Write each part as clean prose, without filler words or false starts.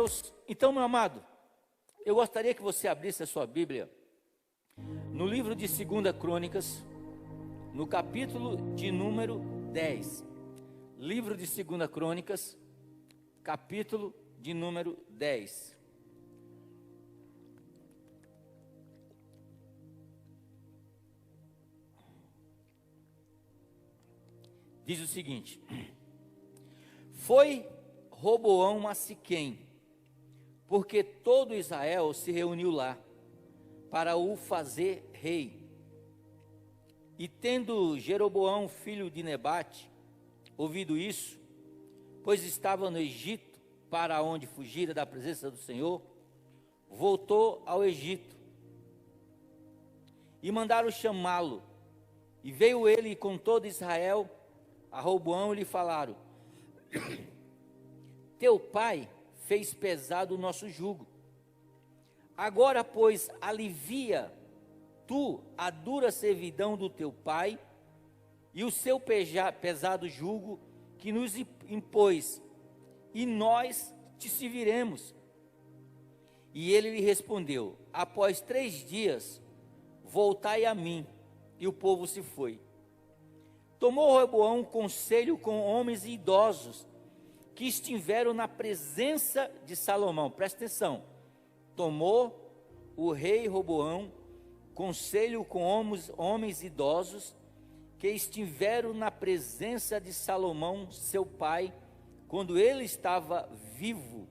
Deus. Então, meu amado, eu gostaria que você abrisse a sua Bíblia no livro de 2 Crônicas, no capítulo de número 10. Livro de 2 Crônicas, capítulo de número 10. Diz o seguinte: foi Roboão a Siquém, porque todo Israel se reuniu lá para o fazer rei. E tendo Jeroboão, filho de Nebate, ouvido isso, pois estava no Egito, para onde fugira da presença do Senhor, voltou ao Egito. E mandaram chamá-lo. E veio ele com todo Israel a Roboão, e lhe falaram: teu pai fez pesado o nosso jugo. Agora, pois, alivia tu a dura servidão do teu pai e o seu pesado jugo que nos impôs, e nós te serviremos. E ele lhe respondeu: após 3 dias, voltai a mim. E o povo se foi. Tomou Roboão conselho com homens idosos que estiveram na presença de Salomão. Presta atenção. Tomou o rei Roboão conselho com homens idosos que estiveram na presença de Salomão, seu pai, quando ele estava vivo.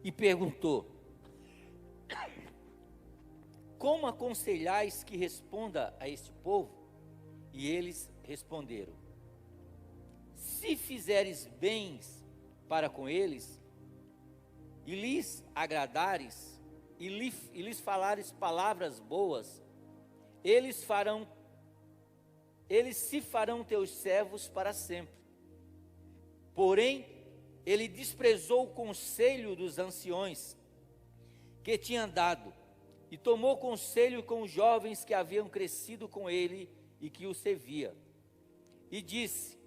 E perguntou: como aconselhais que responda a este povo? E eles responderam: se fizeres bens para com eles, e lhes agradares, e lhes falares palavras boas, eles se farão teus servos para sempre. Porém, ele desprezou o conselho dos anciões que tinha dado, e tomou conselho com os jovens que haviam crescido com ele e que o servia. E disse: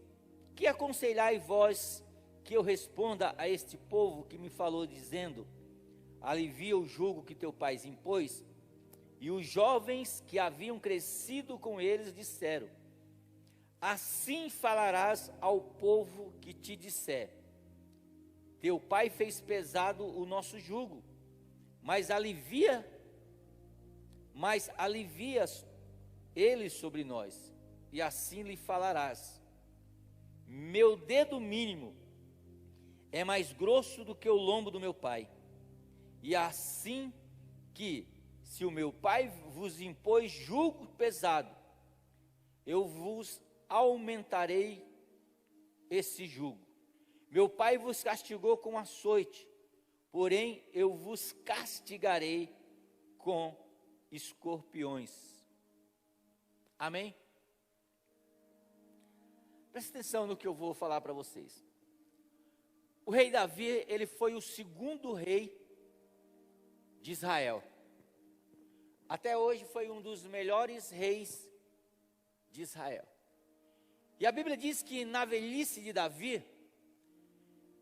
que aconselhai vós que eu responda a este povo que me falou, dizendo: alivia o jugo que teu pai impôs? E os jovens que haviam crescido com eles disseram: assim falarás ao povo que te disser: teu pai fez pesado o nosso jugo, mas alivias ele sobre nós. E assim lhe falarás: meu dedo mínimo é mais grosso do que o lombo do meu pai. E assim que, se o meu pai vos impôs jugo pesado, eu vos aumentarei esse jugo. Meu pai vos castigou com açoite, porém eu vos castigarei com escorpiões. Amém? Presta atenção no que eu vou falar para vocês. O rei Davi, ele foi o segundo rei de Israel. Até hoje foi um dos melhores reis de Israel. E a Bíblia diz que na velhice de Davi,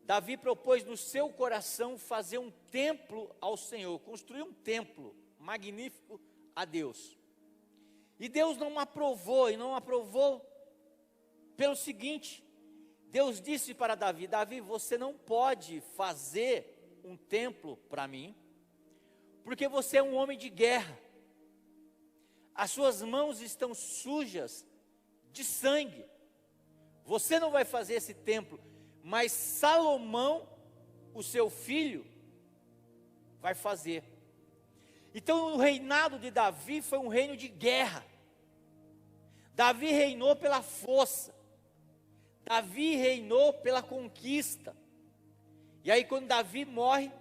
Davi propôs no seu coração fazer um templo ao Senhor, construir um templo magnífico a Deus. E Deus não aprovou, e não aprovou pelo seguinte: Deus disse para Davi: Davi, você não pode fazer um templo para mim, porque você é um homem de guerra. As suas mãos estão sujas de sangue. Você não vai fazer esse templo, mas Salomão, o seu filho, vai fazer. Então o reinado de Davi foi um reino de guerra. Davi reinou pela força. Davi reinou pela conquista. E aí quando Davi morre,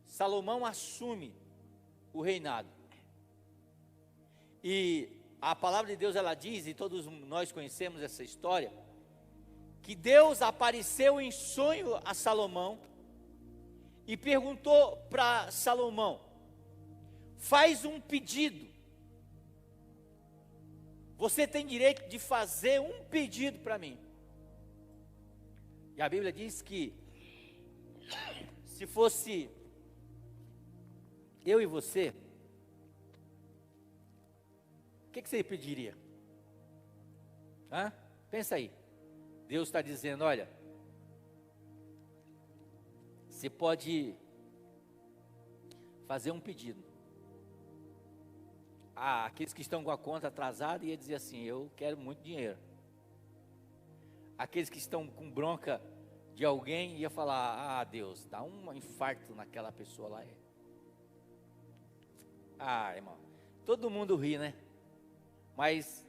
Salomão assume o reinado. E a palavra de Deus, ela diz, e todos nós conhecemos essa história, que Deus apareceu em sonho a Salomão e perguntou para Salomão: faz um pedido. Você tem direito de fazer um pedido para mim. E a Bíblia diz que se fosse eu e você, o que você pediria? Pensa aí. Deus está dizendo, olha, você pode fazer um pedido. Aqueles que estão com a conta atrasada ia dizer assim, eu quero muito dinheiro. Aqueles que estão com bronca de alguém ia falar, Deus, dá um infarto naquela pessoa lá. Irmão, todo mundo ri, né? Mas,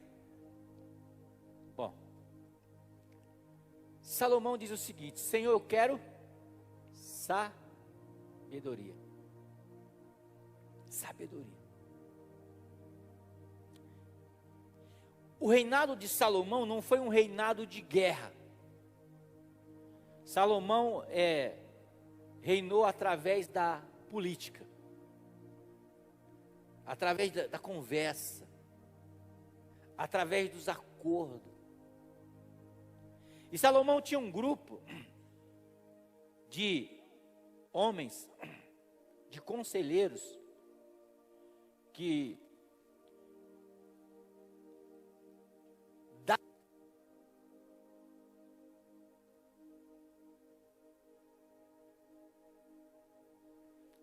bom, Salomão diz o seguinte, Senhor, eu quero sabedoria. Sabedoria. O reinado de Salomão não foi um reinado de guerra. Salomão reinou através da política, através da conversa, através dos acordos. E Salomão tinha um grupo de homens, de conselheiros, que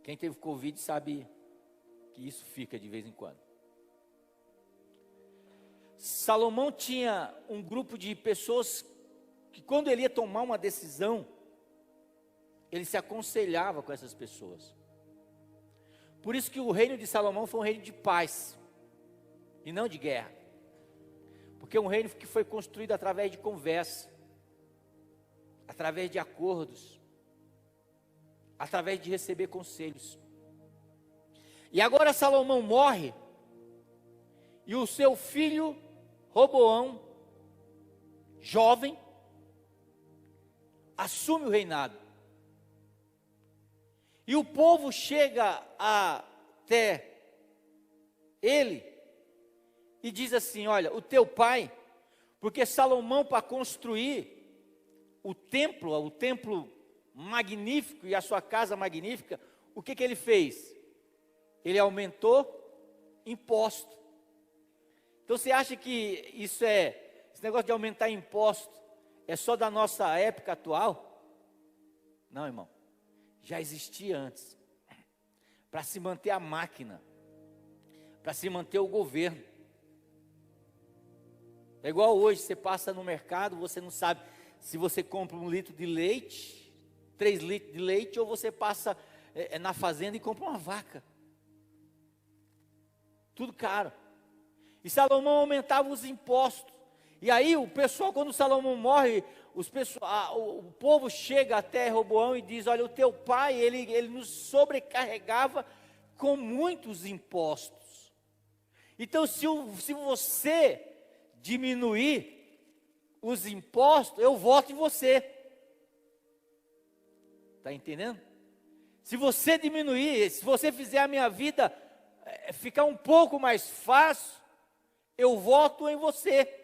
quem teve Covid sabe que isso fica de vez em quando. Salomão tinha um grupo de pessoas que quando ele ia tomar uma decisão, ele se aconselhava com essas pessoas. Por isso que o reino de Salomão foi um reino de paz, e não de guerra. Porque é um reino que foi construído através de conversa, através de acordos, através de receber conselhos. E agora Salomão morre, e o seu filho Roboão, jovem, assume o reinado. E o povo chega até ele e diz assim, olha, o teu pai, porque Salomão para construir o templo magnífico e a sua casa magnífica, o que ele fez? Ele aumentou imposto. Então você acha que esse negócio de aumentar imposto é só da nossa época atual? Não, irmão, já existia antes, para se manter a máquina, para se manter o governo. É igual hoje, você passa no mercado, você não sabe se você compra 1 litro de leite, 3 litros de leite, ou você passa na fazenda e compra uma vaca. Tudo caro. E Salomão aumentava os impostos. E aí o pessoal, quando Salomão morre, o povo chega até Roboão e diz, olha, o teu pai, ele nos sobrecarregava com muitos impostos. Então se você diminuir os impostos, eu voto em você. Está entendendo? Se você diminuir, se você fizer a minha vida ficar um pouco mais fácil, eu voto em você.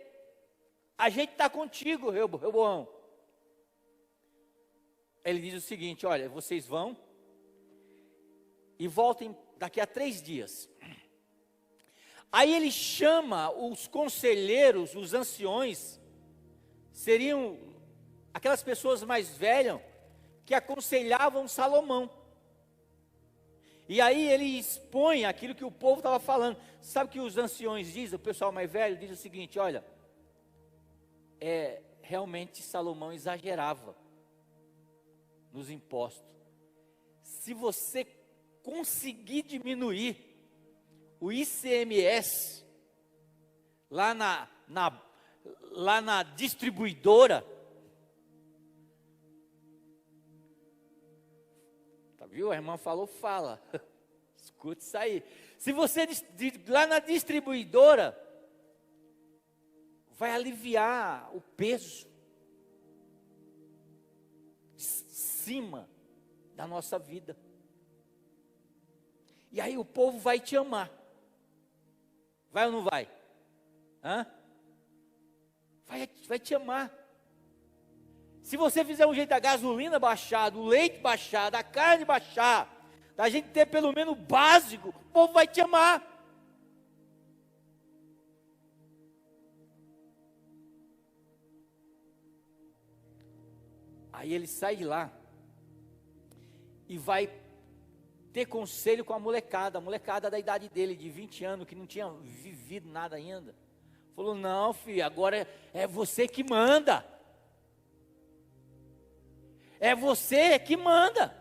A gente está contigo, Roboão. Ele diz o seguinte, olha, vocês vão e voltem daqui a 3 dias. Aí ele chama os conselheiros, os anciões, seriam aquelas pessoas mais velhas que aconselhavam Salomão. E aí ele expõe aquilo que o povo estava falando. Sabe o que os anciões dizem? O pessoal mais velho diz o seguinte, olha, realmente Salomão exagerava nos impostos. Se você conseguir diminuir o ICMS lá na distribuidora, tá, viu? A irmã falou, fala. Escute isso aí. Se você lá na distribuidora, vai aliviar o peso de cima da nossa vida. E aí o povo vai te amar. Vai ou não vai? Vai te amar. Se você fizer um jeito da gasolina baixar, do leite baixar, da carne baixar, da gente ter pelo menos o básico, o povo vai te amar. Aí ele sai de lá e vai ter conselho com a molecada da idade dele, de 20 anos, que não tinha vivido nada ainda. Falou, não filho, agora é você que manda. É você que manda.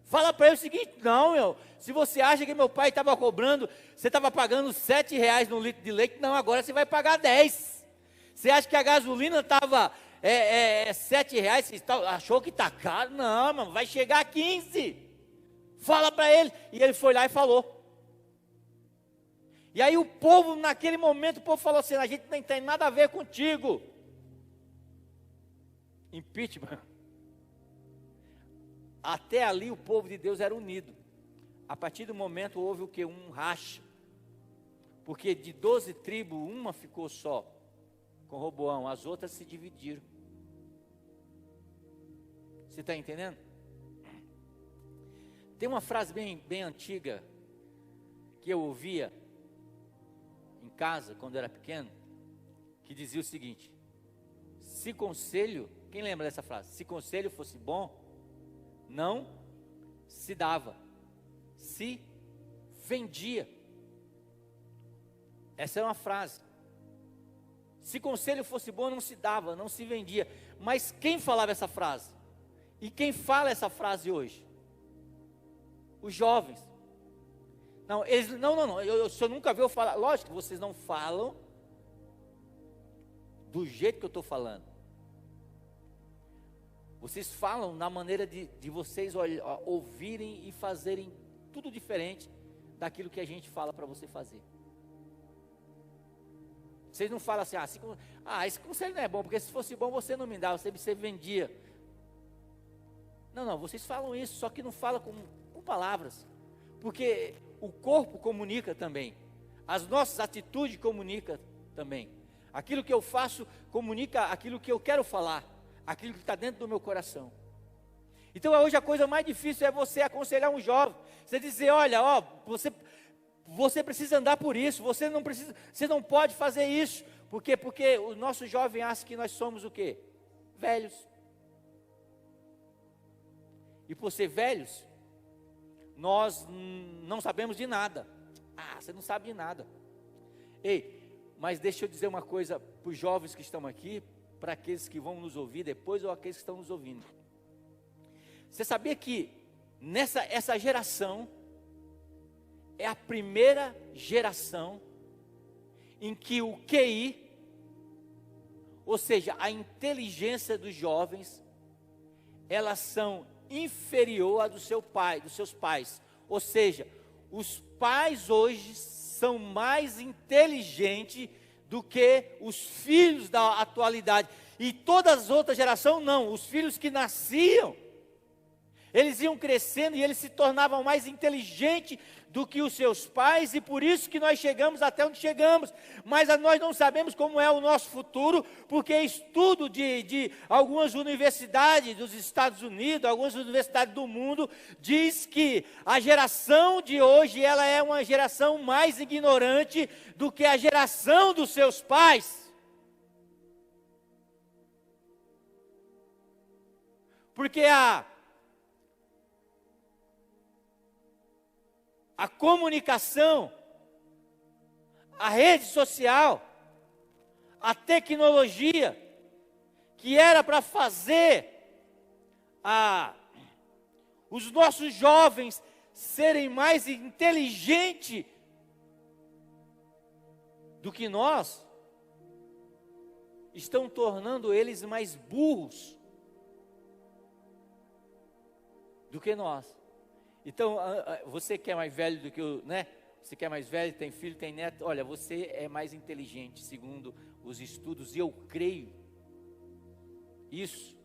Fala para ele o seguinte, não, se você acha que meu pai estava cobrando, você estava pagando R$7 no litro de leite, não, agora você vai pagar 10. Você acha que a gasolina estava R$7, você achou que está caro? Não, mano, vai chegar a 15. Fala para ele. E ele foi lá e falou. E aí o povo, naquele momento, o povo falou assim, a gente não tem nada a ver contigo. Impeachment. Até ali o povo de Deus era unido. A partir do momento houve o que? Um racha. Porque de 12 tribos, uma ficou só com Roboão, as outras se dividiram. Você está entendendo? Tem uma frase bem antiga que eu ouvia em casa quando era pequeno, que dizia o seguinte: se conselho, quem lembra dessa frase? Se conselho fosse bom, não se dava, se vendia. Essa é uma frase. Se conselho fosse bom, não se dava, não se vendia. Mas quem falava essa frase? E quem fala essa frase hoje? Os jovens. Não, eles, não, o senhor nunca viu falar. Lógico que vocês não falam do jeito que eu estou falando. Vocês falam na maneira de vocês ouvirem e fazerem tudo diferente daquilo que a gente fala para você fazer. Vocês não falam assim, esse conselho não é bom, porque se fosse bom você não me dava, você vendia. Não, vocês falam isso, só que não falam com palavras, porque o corpo comunica também, as nossas atitudes comunicam também, aquilo que eu faço comunica aquilo que eu quero falar, aquilo que está dentro do meu coração. Então hoje a coisa mais difícil é você aconselhar um jovem, você dizer, olha, você precisa andar por isso, você não pode fazer isso, porque o nosso jovem acha que nós somos o quê? Velhos. E por ser velhos, nós não sabemos de nada. Você não sabe de nada. Ei, mas deixa eu dizer uma coisa para os jovens que estão aqui, para aqueles que vão nos ouvir depois ou aqueles que estão nos ouvindo. Você sabia que essa geração é a primeira geração em que o QI, ou seja, a inteligência dos jovens, elas são inferior à dos seus pais. Ou seja, os pais hoje são mais inteligentes do que os filhos da atualidade. E todas as outras gerações não, os filhos que nasciam, eles iam crescendo e eles se tornavam mais inteligentes do que os seus pais, e por isso que nós chegamos até onde chegamos, mas nós não sabemos como é o nosso futuro, porque estudo de algumas universidades dos Estados Unidos, algumas universidades do mundo, diz que a geração de hoje, ela é uma geração mais ignorante do que a geração dos seus pais. Porque a comunicação, a rede social, a tecnologia, que era para fazer os nossos jovens serem mais inteligentes do que nós, estão tornando eles mais burros do que nós. Então, você que é mais velho do que eu, né? Você que é mais velho, tem filho, tem neto, olha, você é mais inteligente, segundo os estudos, e eu creio isso.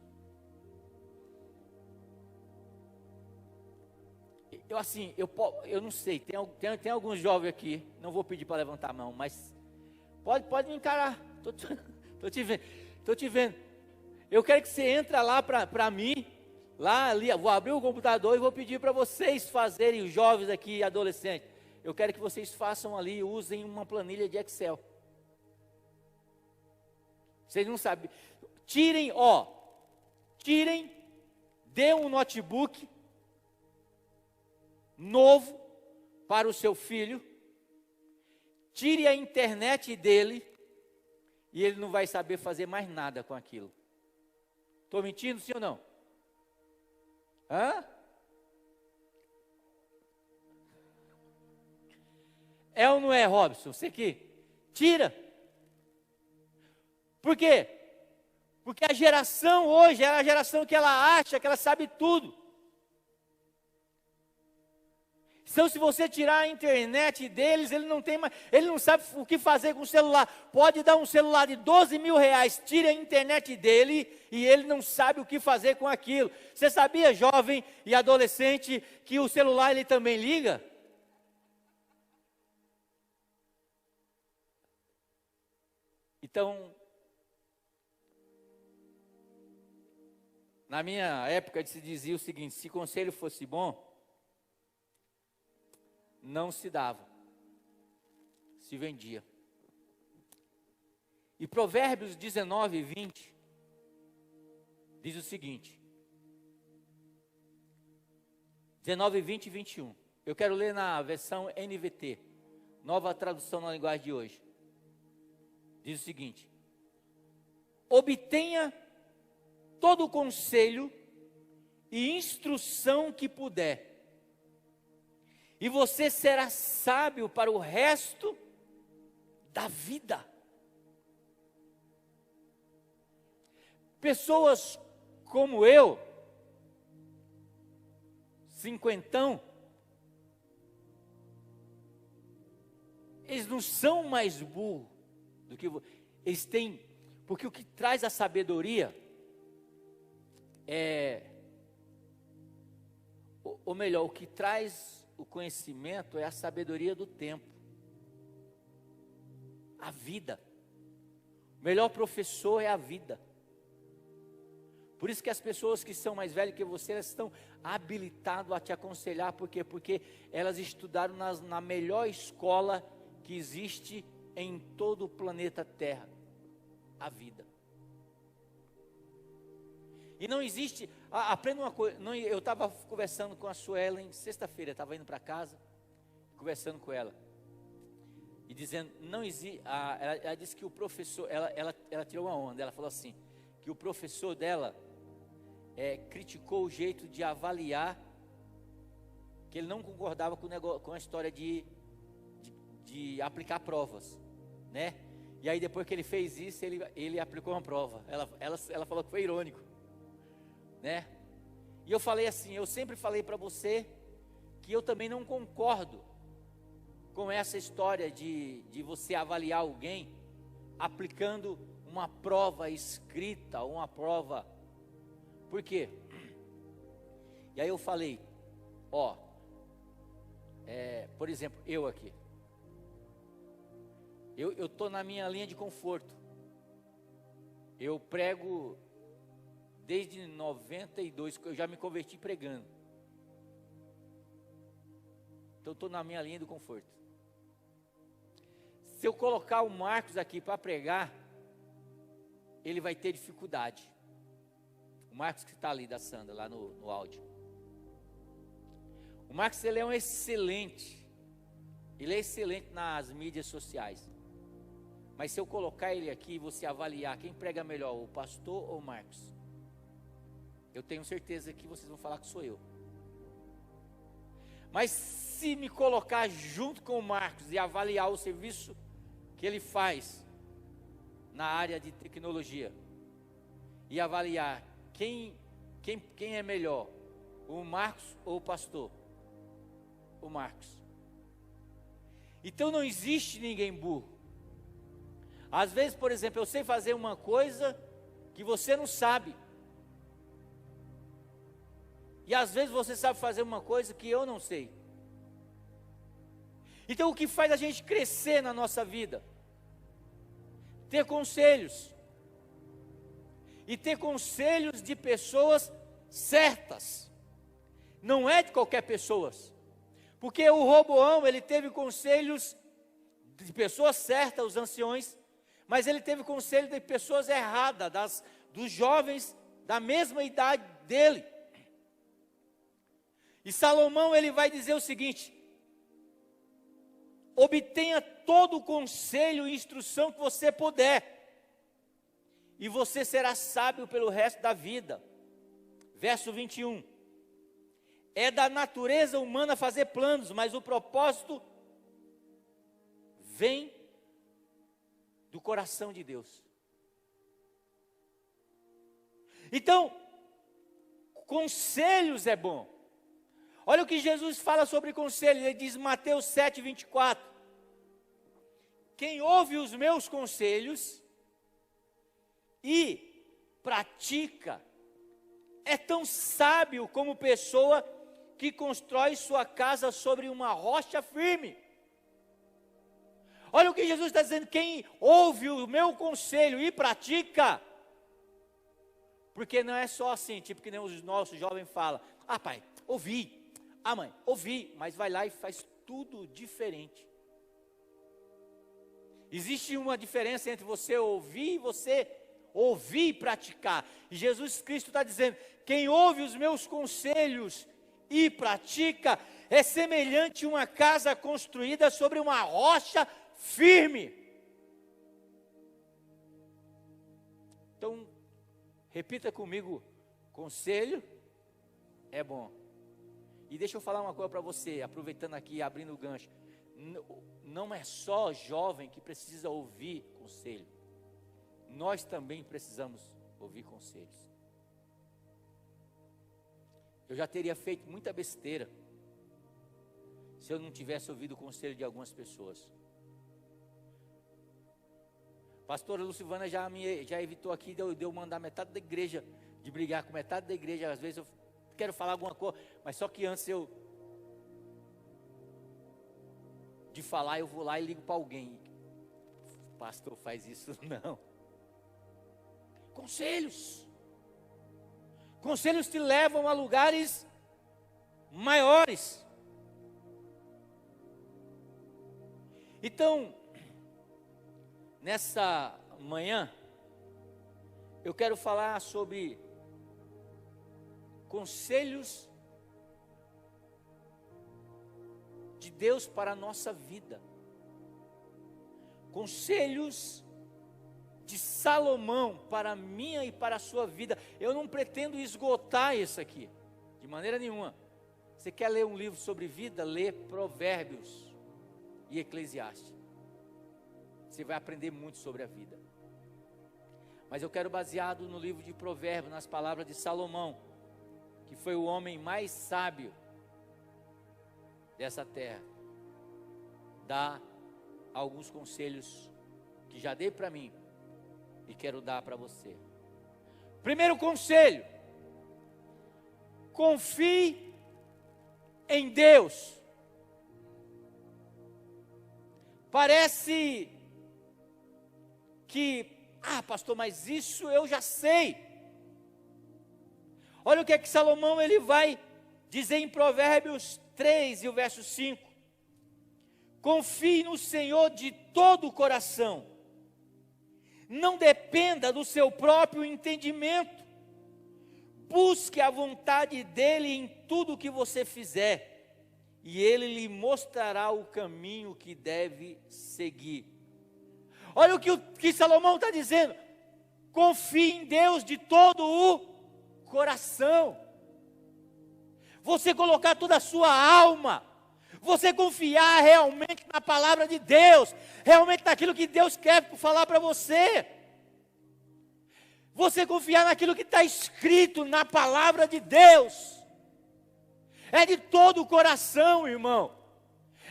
Eu não sei, tem alguns jovens aqui, não vou pedir para levantar a mão, mas pode me encarar, estou te vendo. Eu quero que você entre lá para mim, lá ali, vou abrir o computador e vou pedir para vocês fazerem, os jovens aqui, adolescentes. Eu quero que vocês façam ali, usem uma planilha de Excel. Vocês não sabem. Tirem, dê um notebook novo para o seu filho, tire a internet dele e ele não vai saber fazer mais nada com aquilo. Estou mentindo, sim ou não? Hã? É ou não é, Robson? Você que tira. Por quê? Porque a geração hoje é a geração que ela acha que ela sabe tudo. Então, se você tirar a internet deles, ele não sabe o que fazer com o celular. Pode dar um celular de 12 mil reais, tire a internet dele e ele não sabe o que fazer com aquilo. Você sabia, jovem e adolescente, que o celular ele também liga? Então, na minha época se dizia o seguinte: se conselho fosse bom, não se dava, se vendia. E Provérbios 19, 20 diz o seguinte: 19, 20 e 21. Eu quero ler na versão NVT, nova tradução na linguagem de hoje. Diz o seguinte: obtenha todo o conselho e instrução que puder, e você será sábio para o resto da vida. Pessoas como eu, cinquentão, eles não são mais burros do que eles têm, porque o que traz a sabedoria ou melhor, o que traz o conhecimento é a sabedoria do tempo, a vida. O melhor professor é a vida. Por isso que as pessoas que são mais velhas que você, elas estão habilitadas a te aconselhar. Por quê? Porque elas estudaram na melhor escola que existe em todo o planeta Terra, a vida. E não existe, aprenda uma coisa, eu estava conversando com a Suelen sexta-feira, estava indo para casa, conversando com ela, e dizendo, não existe, ela disse que o professor, ela tirou uma onda, ela falou assim, que o professor dela criticou o jeito de avaliar, que ele não concordava com a história de aplicar provas, né? E aí depois que ele fez isso, ele aplicou uma prova, ela falou que foi irônico, né? E eu falei assim, eu sempre falei para você que eu também não concordo com essa história de você avaliar alguém aplicando uma prova escrita, uma prova. Por quê? E aí eu falei, por exemplo, eu aqui, eu estou na minha linha de conforto, eu prego desde 92, eu já me converti pregando. Então estou na minha linha do conforto. Se eu colocar o Marcos aqui para pregar, ele vai ter dificuldade. O Marcos que está ali da Sandra, lá no áudio. O Marcos, ele é excelente nas mídias sociais. Mas se eu colocar ele aqui e você avaliar quem prega melhor, o pastor ou o Marcos, eu tenho certeza que vocês vão falar que sou eu. Mas se me colocar junto com o Marcos e avaliar o serviço que ele faz na área de tecnologia, e avaliar quem é melhor, o Marcos ou o pastor? O Marcos. Então não existe ninguém burro. Às vezes, por exemplo, eu sei fazer uma coisa que você não sabe. E às vezes você sabe fazer uma coisa que eu não sei. Então o que faz a gente crescer na nossa vida? Ter conselhos. e ter conselhos de pessoas certas. Não é de qualquer pessoa. Porque o Roboão, ele teve conselhos de pessoas certas, os anciões, mas ele teve conselho de pessoas erradas, dos jovens da mesma idade dele. E Salomão, ele vai dizer o seguinte: obtenha todo o conselho e instrução que você puder, e você será sábio pelo resto da vida. Verso 21. É da natureza humana fazer planos, mas o propósito vem do coração de Deus. Então, conselhos é bom. Olha o que Jesus fala sobre conselhos. Ele diz, Mateus 7, 24. Quem ouve os meus conselhos e pratica, é tão sábio como pessoa que constrói sua casa sobre uma rocha firme. Olha o que Jesus está dizendo: quem ouve o meu conselho e pratica. Porque não é só assim, tipo que nem os nossos jovens falam: ah, pai, ouvi, ah, mãe, ouvi, mas vai lá e faz tudo diferente. Existe uma diferença entre você ouvir e praticar. E Jesus Cristo está dizendo: quem ouve os meus conselhos e pratica, é semelhante a uma casa construída sobre uma rocha firme. Então, repita comigo: conselho é bom. E deixa eu falar uma coisa para você, aproveitando aqui, abrindo o gancho. Não é só jovem que precisa ouvir conselho. Nós também precisamos ouvir conselhos. Eu já teria feito muita besteira se eu não tivesse ouvido o conselho de algumas pessoas. Pastora Lucivana já evitou aqui de eu mandar metade da igreja, de brigar com metade da igreja. Às vezes eu quero falar alguma coisa, mas só que antes de falar, eu vou lá e ligo para alguém. Pastor, faz isso não. Conselhos te levam a lugares maiores. Então, nessa manhã, eu quero falar sobre conselhos de Deus para a nossa vida. Conselhos de Salomão para a minha e para a sua vida. Eu não pretendo esgotar isso aqui, de maneira nenhuma. Você quer ler um livro sobre vida? Lê Provérbios e Eclesiastes. Você vai aprender muito sobre a vida. Mas eu quero, baseado no livro de Provérbios, nas palavras de Salomão, que foi o homem mais sábio dessa terra, dar alguns conselhos que já dei para mim e quero dar para você. Primeiro conselho: confie em Deus. Parece que, pastor, mas isso eu já sei. Olha o que é que Salomão ele vai dizer em Provérbios 3 e o verso 5. Confie no Senhor de todo o coração. Não dependa do seu próprio entendimento. Busque a vontade dEle em tudo o que você fizer, e Ele lhe mostrará o caminho que deve seguir. Olha o que Salomão está dizendo: confie em Deus de todo o coração. Você colocar toda a sua alma, você confiar realmente na palavra de Deus, realmente naquilo que Deus quer falar para você. Você confiar naquilo que está escrito na palavra de Deus. É de todo o coração, irmão.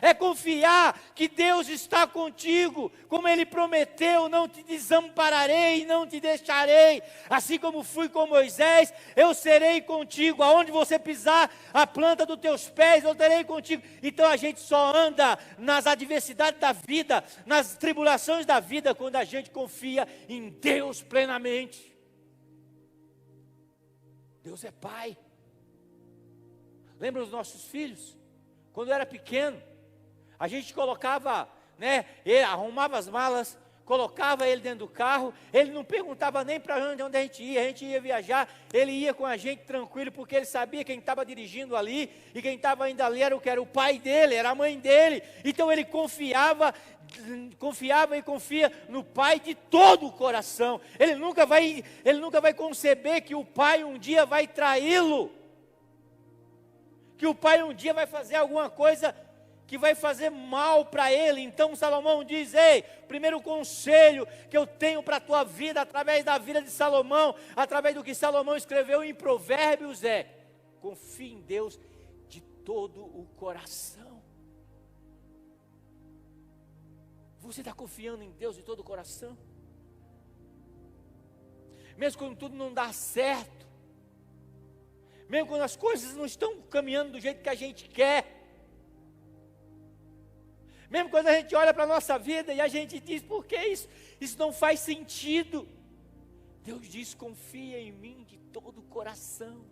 É confiar que Deus está contigo, como Ele prometeu: não te desampararei e não te deixarei. Assim como fui com Moisés, eu serei contigo. Aonde você pisar a planta dos teus pés, eu terei contigo. Então a gente só anda nas adversidades da vida, nas tribulações da vida, quando a gente confia em Deus plenamente. Deus é pai. Lembra os nossos filhos? Quando eu era pequeno, a gente colocava, né, ele arrumava as malas, colocava ele dentro do carro, ele não perguntava nem para onde a gente ia viajar, ele ia com a gente tranquilo, porque ele sabia quem estava dirigindo ali, e quem estava indo ali era o pai dele, era a mãe dele, então ele confiava e confia no pai de todo o coração. Ele nunca vai conceber que o pai um dia vai traí-lo, que o pai um dia vai fazer alguma coisa que vai fazer mal para ele. Então Salomão diz: ei, primeiro conselho que eu tenho para a tua vida, através da vida de Salomão, através do que Salomão escreveu em Provérbios, é: confie em Deus de todo o coração. Você está confiando em Deus de todo o coração? Mesmo quando tudo não dá certo, mesmo quando as coisas não estão caminhando do jeito que a gente quer, mesmo quando a gente olha para a nossa vida e a gente diz: por que isso? Isso não faz sentido. Deus diz: confia em mim de todo o coração.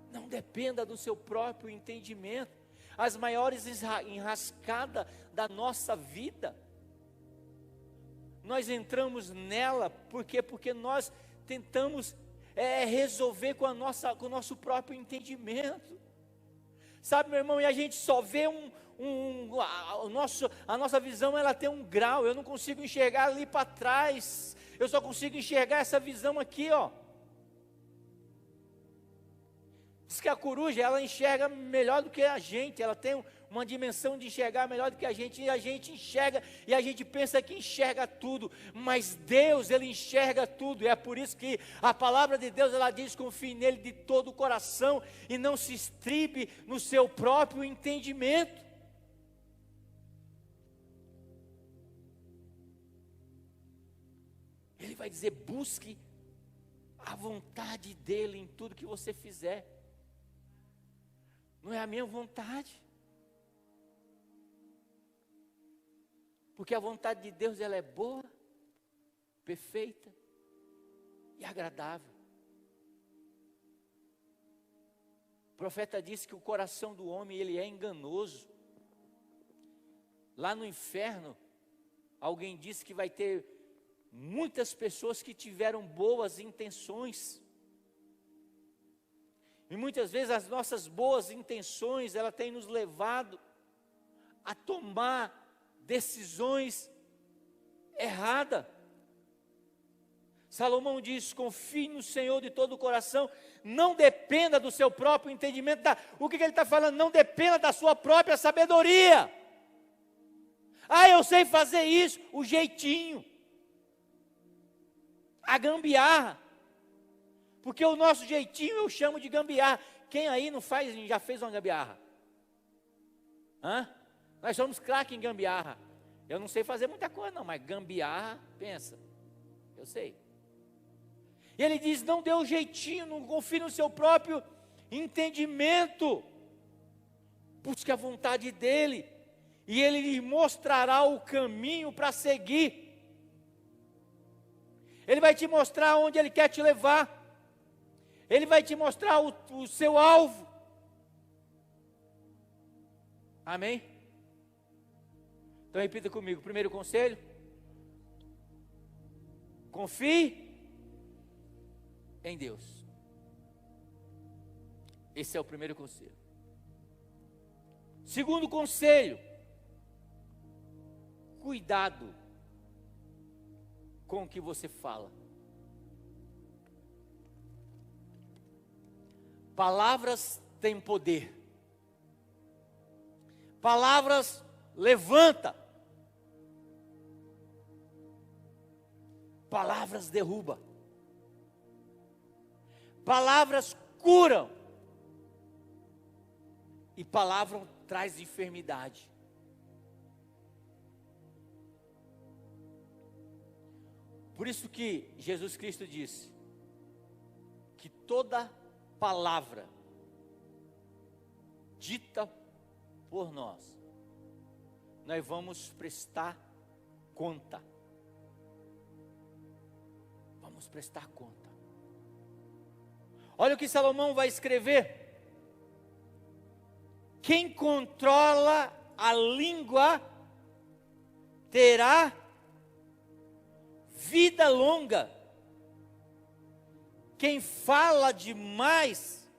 Não dependa do seu próprio entendimento. As maiores enrascadas da nossa vida, nós entramos nela, porque nós tentamos resolver com o nosso próprio entendimento. Sabe, meu irmão, e a gente só vê a nossa visão, ela tem um grau. Eu não consigo enxergar ali para trás, eu só consigo enxergar essa visão aqui, ó. Diz que a coruja, ela enxerga melhor do que a gente, ela tem uma dimensão de enxergar melhor do que a gente enxerga, e a gente pensa que enxerga tudo, mas Deus, Ele enxerga tudo, e é por isso que a palavra de Deus, ela diz: confie nele de todo o coração, e não se estribe no seu próprio entendimento. Ele vai dizer: busque a vontade dEle em tudo que você fizer. Não é a minha vontade. Porque a vontade de Deus, ela é boa, perfeita e agradável. O profeta disse que o coração do homem, ele é enganoso. Lá no inferno, alguém disse que vai ter muitas pessoas que tiveram boas intenções. E muitas vezes as nossas boas intenções, ela tem nos levado a tomar decisões erradas. Salomão diz: confie no Senhor de todo o coração, não dependa do seu próprio entendimento. O que ele está falando? Não dependa da sua própria sabedoria. Ah, eu sei fazer isso, o jeitinho, a gambiarra. Porque o nosso jeitinho eu chamo de gambiarra. Quem aí não faz, já fez uma gambiarra? Nós somos craque em gambiarra. Eu não sei fazer muita coisa não, mas gambiarra, pensa, eu sei. E ele diz: não dê o jeitinho, não confie no seu próprio entendimento. Busque a vontade dEle, e Ele lhe mostrará o caminho para seguir. Ele vai te mostrar onde Ele quer te levar. Ele vai te mostrar o seu alvo. Amém? Então repita comigo. Primeiro conselho: confie em Deus. Esse é o primeiro conselho. Segundo conselho: cuidado com o que você fala. Palavras têm poder. Palavras levanta. Palavras derruba. Palavras curam. E palavra traz enfermidade. Por isso que Jesus Cristo disse que toda palavra dita por nós, nós vamos prestar conta. Vamos prestar conta. Olha o que Salomão vai escrever. Quem controla a língua terá vida longa. Quem fala demais,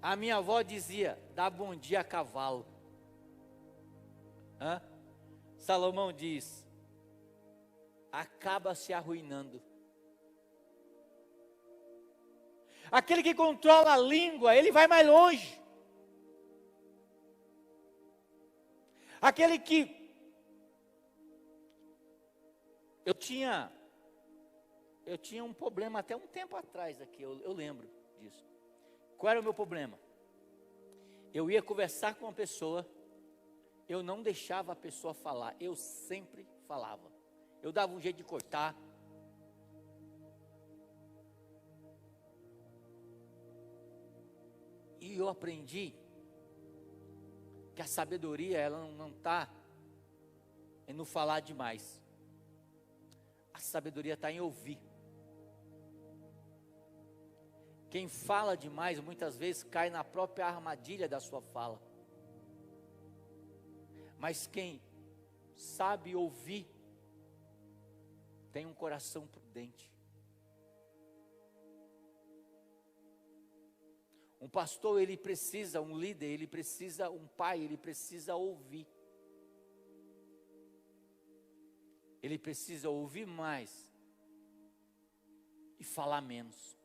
a minha avó dizia, dá bom dia a cavalo. Salomão diz, acaba se arruinando. Aquele que controla a língua, ele vai mais longe. Aquele que... Eu tinha um problema até um tempo atrás aqui, eu lembro disso. Qual era o meu problema? Eu ia conversar com uma pessoa, eu não deixava a pessoa falar, eu sempre falava. Eu dava um jeito de cortar. E eu aprendi que a sabedoria, ela não está em não falar demais. A sabedoria está em ouvir. Quem fala demais, muitas vezes, cai na própria armadilha da sua fala. Mas quem sabe ouvir, tem um coração prudente. Um pastor, ele precisa, um líder, ele precisa, um pai, ele precisa ouvir. Ele precisa ouvir mais e falar menos.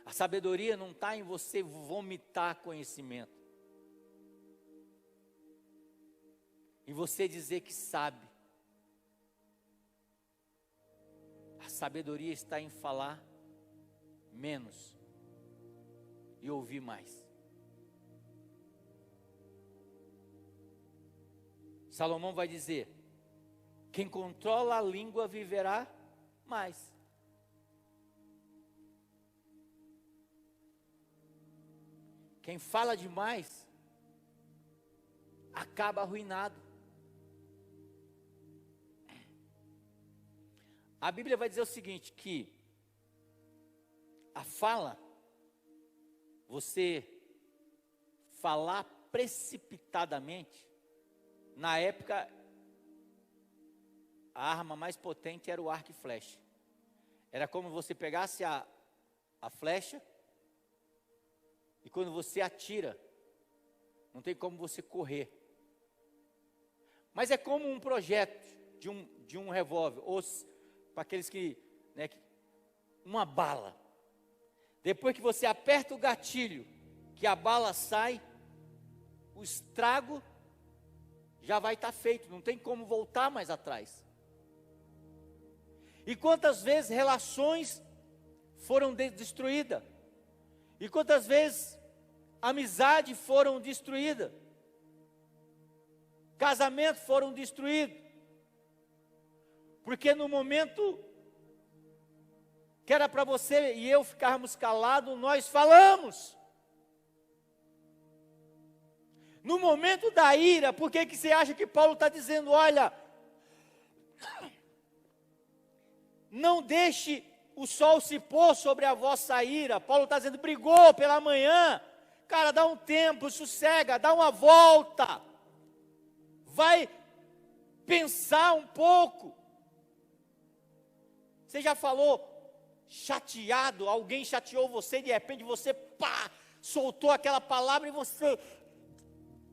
A sabedoria não está em você vomitar conhecimento, em você dizer que sabe. A sabedoria está em falar menos e ouvir mais. Salomão vai dizer, quem controla a língua viverá mais. Quem fala demais, acaba arruinado. A Bíblia vai dizer o seguinte, que a fala, você falar precipitadamente, na época, a arma mais potente era o arco e flecha. Era como você pegasse a flecha, e quando você atira, não tem como você correr. Mas é como um projeto de um revólver, ou para aqueles que, uma bala. Depois que você aperta o gatilho, que a bala sai, o estrago já vai estar feito, não tem como voltar mais atrás. E quantas vezes relações foram destruídas? E quantas vezes amizade foram destruídas? Casamentos foram destruídos? Porque no momento que era para você e eu ficarmos calados, nós falamos. No momento da ira, por que você acha que Paulo está dizendo, olha, não deixe o sol se pôr sobre a vossa ira? Paulo está dizendo, brigou pela manhã, cara, dá um tempo, sossega, dá uma volta, vai pensar um pouco. Você já falou chateado, alguém chateou você, de repente você, soltou aquela palavra e você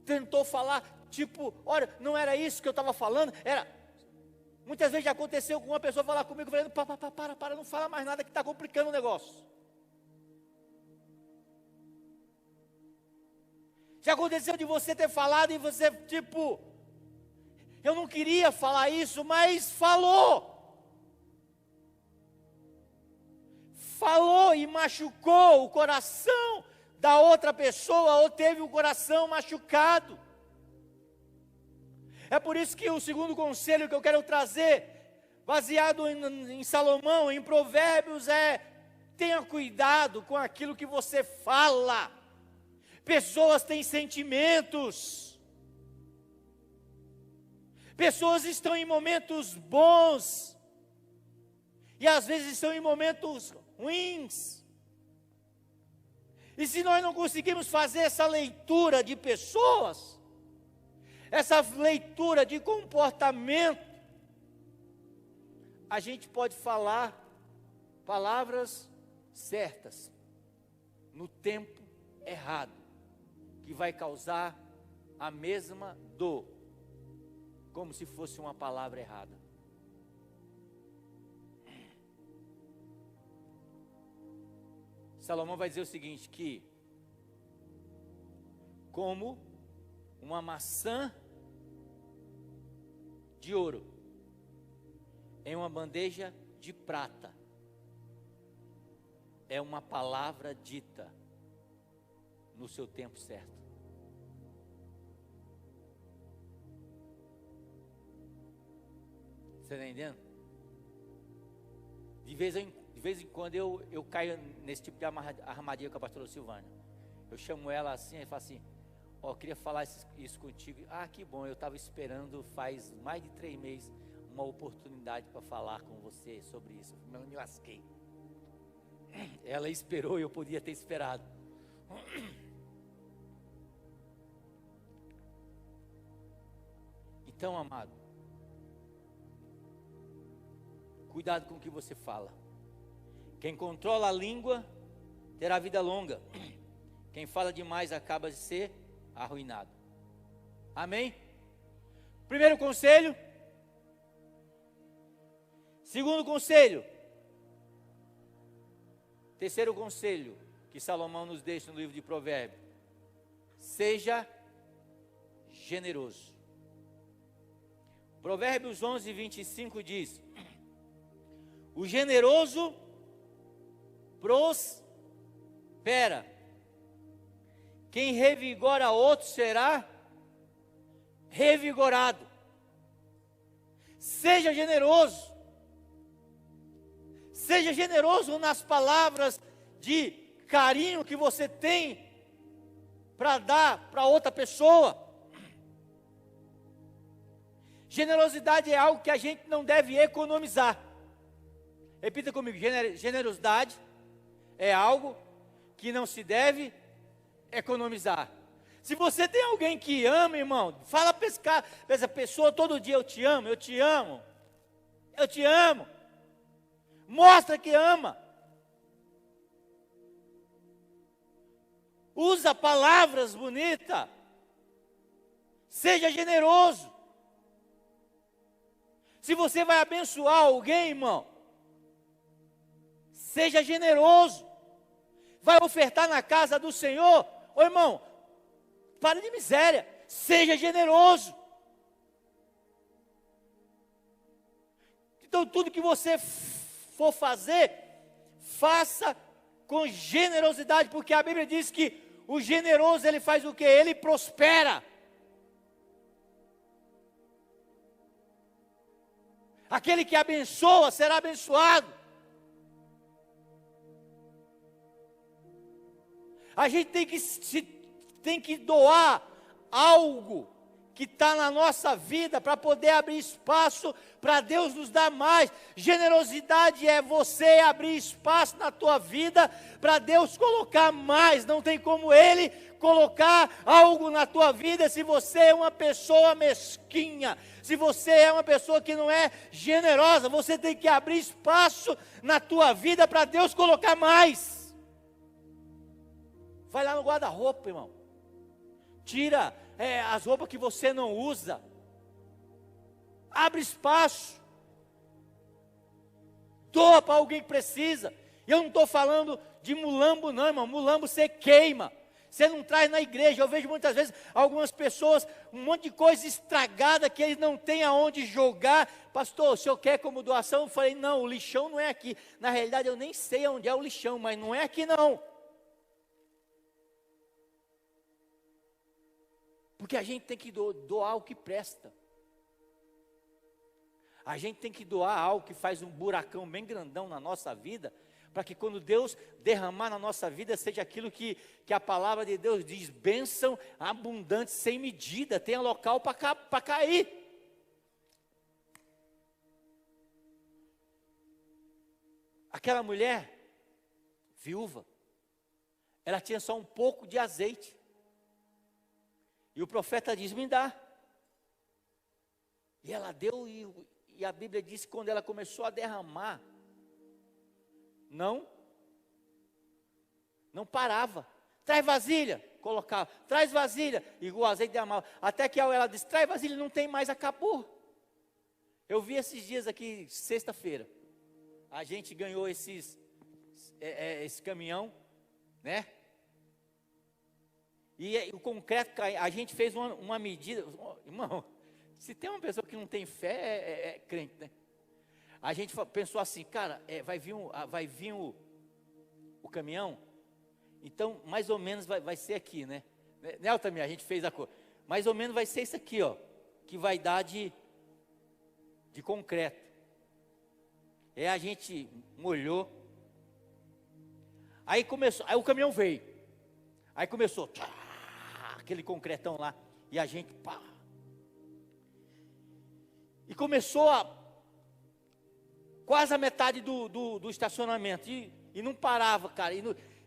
tentou falar, tipo, olha, não era isso que eu estava falando, era... Muitas vezes já aconteceu com uma pessoa falar comigo, falando, para, não fala mais nada que está complicando o negócio. Já aconteceu de você ter falado e você, tipo, eu não queria falar isso, mas falou. Falou e machucou o coração da outra pessoa, ou teve o coração machucado. É por isso que o segundo conselho que eu quero trazer, baseado em Salomão, em Provérbios, é: tenha cuidado com aquilo que você fala. Pessoas têm sentimentos. Pessoas estão em momentos bons, e às vezes estão em momentos ruins. E se nós não conseguimos fazer essa leitura de pessoas, essa leitura de comportamento, a gente pode falar palavras certas, no tempo errado, que vai causar a mesma dor, como se fosse uma palavra errada. Salomão vai dizer o seguinte, que como uma maçã de ouro em uma bandeja de prata é uma palavra dita no seu tempo certo. Você está entendendo? De vez em quando eu caio nesse tipo de armadilha com a pastora Silvânia. Eu chamo ela assim e falo assim, ó, eu queria falar isso contigo. Ah, que bom, eu estava esperando faz mais de 3 meses uma oportunidade para falar com você sobre isso. Eu me lasquei. Ela esperou e eu podia ter esperado. Então, amado, cuidado com o que você fala. Quem controla a língua terá vida longa. Quem fala demais acaba de ser arruinado. Amém? Primeiro conselho. Segundo conselho. Terceiro conselho que Salomão nos deixa no livro de Provérbios: seja generoso. Provérbios 11, 25 diz: o generoso prospera, quem revigora outro será revigorado. Seja generoso. Seja generoso nas palavras de carinho que você tem para dar para outra pessoa. Generosidade é algo que a gente não deve economizar. Repita comigo: generosidade é algo que não se deve economizar. Se você tem alguém que ama, irmão, fala para essa pessoa todo dia: eu te amo, eu te amo, eu te amo. Mostra que ama. Usa palavras bonitas. Seja generoso. Se você vai abençoar alguém, irmão, seja generoso. Vai ofertar na casa do Senhor, ô irmão, para de miséria. Seja generoso. Então tudo que você for fazer, faça com generosidade, porque a Bíblia diz que o generoso, ele faz o quê? Ele prospera. Aquele que abençoa será abençoado. A gente tem que doar algo que está na nossa vida para poder abrir espaço para Deus nos dar mais. Generosidade é você abrir espaço na tua vida para Deus colocar mais. Não tem como Ele colocar algo na tua vida se você é uma pessoa mesquinha, se você é uma pessoa que não é generosa. Você tem que abrir espaço na tua vida para Deus colocar mais. Vai lá no guarda-roupa, irmão. Tira as roupas que você não usa. Abre espaço. Doa para alguém que precisa. E eu não estou falando de mulambo não, irmão. Mulambo você queima. Você não traz na igreja. Eu vejo muitas vezes algumas pessoas, um monte de coisa estragada que eles não têm aonde jogar. Pastor, o senhor quer como doação? Eu falei, não, o lixão não é aqui. Na realidade eu nem sei onde é o lixão, mas não é aqui não. Porque a gente tem que doar o que presta. A gente tem que doar algo que faz um buracão bem grandão na nossa vida, para que quando Deus derramar na nossa vida, seja aquilo que a palavra de Deus diz: bênção abundante, sem medida, tenha local para cair. Aquela mulher, viúva, ela tinha só um pouco de azeite. E o profeta diz, me dá. E ela deu, e a Bíblia diz que quando ela começou a derramar, não parava. Traz vasilha, colocava, traz vasilha, e o azeite derramava. Até que ela disse, traz vasilha, não tem mais, acabou. Eu vi esses dias aqui, sexta-feira, a gente ganhou esse caminhão, né? E o concreto, a gente fez uma medida, irmão, se tem uma pessoa que não tem fé, é crente, né? A gente pensou assim, cara, vai vir o caminhão, então mais ou menos vai ser aqui, né? Né, também a gente fez a cor, mais ou menos vai ser isso aqui, ó, que vai dar de concreto. Aí a gente molhou, aí o caminhão veio, aí começou, aquele concretão lá, e a gente, pá, e começou quase a metade do estacionamento, e não parava, cara,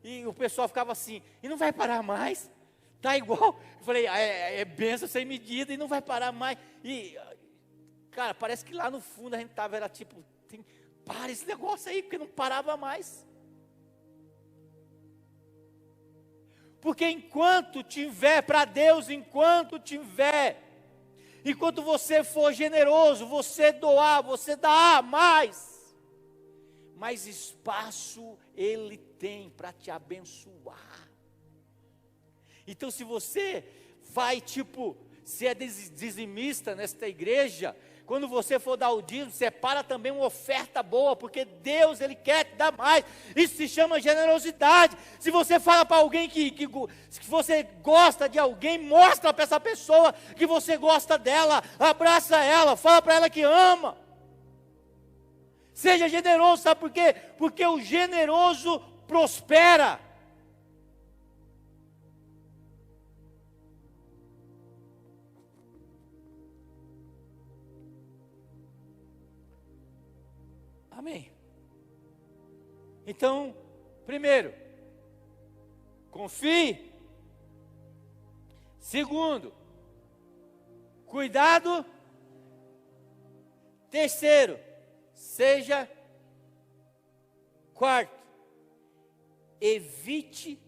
e o pessoal ficava assim, e não vai parar mais, tá igual, eu falei, é benção sem medida, e não vai parar mais, e, cara, parece que lá no fundo a gente era tipo, para esse negócio aí, porque não parava mais, porque enquanto tiver para Deus, enquanto você for generoso, você doar, você dá mais espaço Ele tem para te abençoar. Então se você vai se é dizimista nesta igreja, quando você for dar o dízimo, separa também uma oferta boa, porque Deus, Ele quer te dar mais. Isso se chama generosidade. Se você fala para alguém que você gosta de alguém, mostra para essa pessoa que você gosta dela, abraça ela, fala para ela que ama. Seja generoso, sabe por quê? Porque o generoso prospera. Amém. Então, primeiro, confie. Segundo, cuidado. Terceiro, seja. Quarto, evite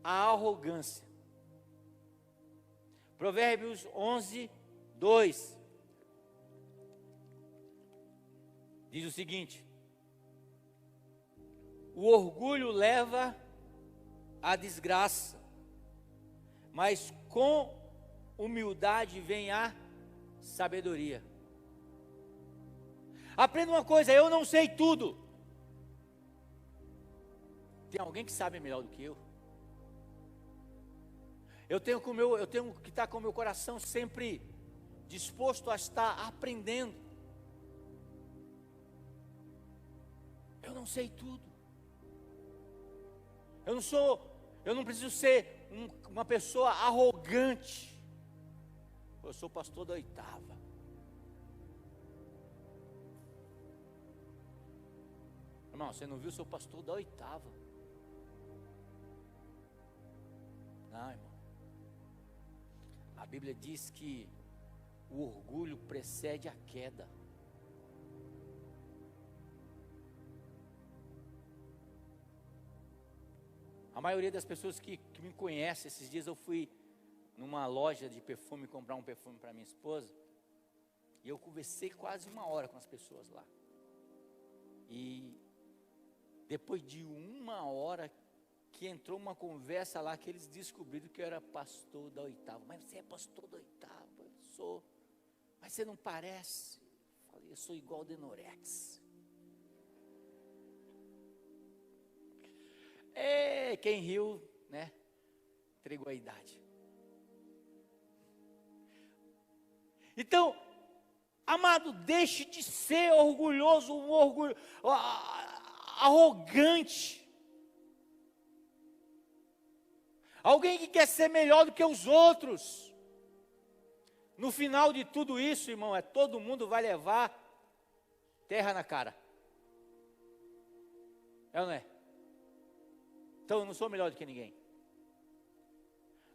a arrogância. Provérbios 11, 2. Diz o seguinte: o orgulho leva à desgraça, mas com humildade vem a sabedoria. Aprenda uma coisa, eu não sei tudo. Tem alguém que sabe melhor do que eu? Eu tenho que estar com o meu coração sempre disposto a estar aprendendo. Eu não sei tudo. Eu não preciso ser uma pessoa arrogante. Eu sou pastor da 8ª. Irmão, você não viu o seu pastor da 8ª? Não, irmão. A Bíblia diz que o orgulho precede a queda. A maioria das pessoas que me conhecem, esses dias eu fui numa loja de perfume comprar um perfume para minha esposa, e eu conversei quase 1 hora com as pessoas lá. E depois de 1 hora que entrou uma conversa lá, que eles descobriram que eu era pastor da 8ª. Mas você é pastor da 8ª? Eu sou. Mas você não parece? Eu falei, eu sou igual de Denorex. Quem riu, né, entregou a idade. Então, amado, deixe de ser orgulhoso, arrogante. Alguém que quer ser melhor do que os outros. No final de tudo isso, irmão, todo mundo vai levar terra na cara. É ou não é? Então eu não sou melhor do que ninguém.